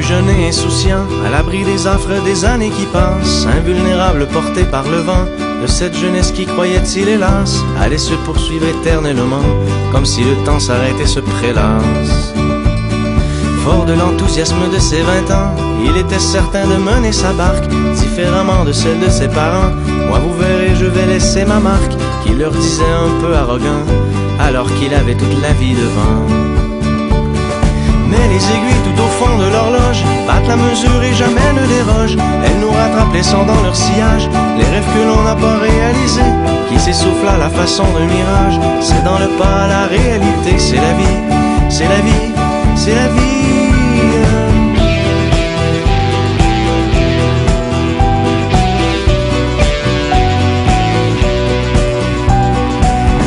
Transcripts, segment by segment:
fut jeune et insouciant, à l'abri des affres des années qui passent, invulnérable porté par le vent de cette jeunesse qui croyait-il hélas allait se poursuivre éternellement, comme si le temps s'arrêtait se prélasse. Fort de l'enthousiasme de ses 20 ans, il était certain de mener sa barque différemment de celle de ses parents. Moi vous verrez, je vais laisser ma marque, qu'il leur disait un peu arrogant, alors qu'il avait toute la vie devant. Mais les aiguilles tout au fond de l'horloge battent la mesure et jamais ne dérogent. Elles nous rattrapent laissant dans leur sillage les rêves que l'on n'a pas réalisés, qui s'essoufflent à la façon d'un mirage. C'est dans le pas à la réalité, c'est la vie, c'est la vie, c'est la vie.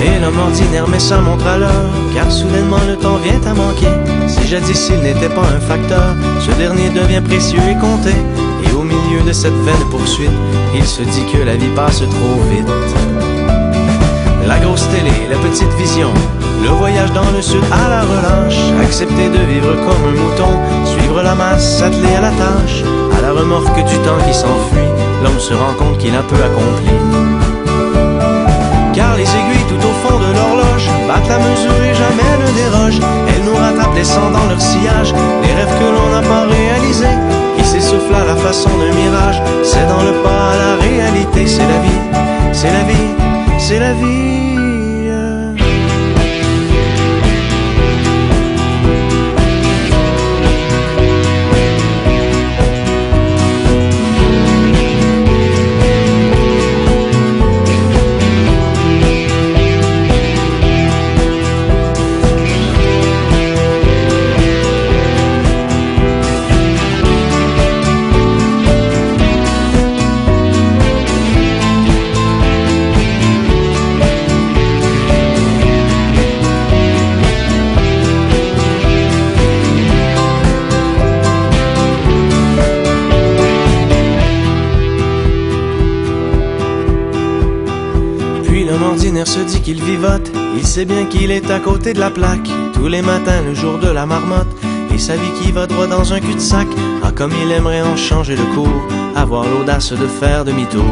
Et l'homme ordinaire met sa montre à l'heure, car soudainement le temps vient à manquer. Si jadis il n'était pas un facteur, ce dernier devient précieux et compté. Et au milieu de cette vaine poursuite, il se dit que la vie passe trop vite. La grosse télé, la petite vision, le voyage dans le sud à la relâche, accepter de vivre comme un mouton, suivre la masse, s'atteler à la tâche. À la remorque du temps qui s'enfuit, l'homme se rend compte qu'il a peu accompli. Car les aiguilles tout au fond de l'horloge battent la mesure et jamais ne dérogent. Elles nous rattrapent laissant dans leur sillage les rêves que l'on n'a pas réalisés, qui s'essoufflent à la façon d'un mirage. C'est dans le pas à la réalité, c'est la vie, c'est la vie, c'est la vie. L'homme ordinaire se dit qu'il vivote, il sait bien qu'il est à côté de la plaque, tous les matins le jour de la marmotte, et sa vie qui va droit dans un cul-de-sac. Ah comme il aimerait en changer le cours, avoir l'audace de faire demi-tour.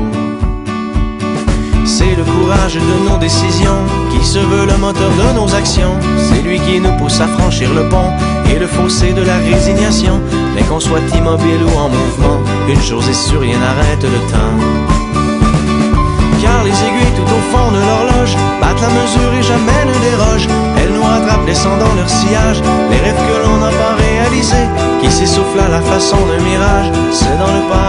C'est le courage de nos décisions qui se veut le moteur de nos actions. C'est lui qui nous pousse à franchir le pont et le fossé de la résignation. Mais qu'on soit immobile ou en mouvement, une chose est sûre, rien n'arrête le temps. Car les aiguilles tout au fond de l'horloge battent la mesure et jamais ne dérogent. Elles nous rattrapent laissant dans leur sillage les rêves que l'on n'a pas réalisés, qui s'essoufflent à la façon d'un mirage. C'est dans le pas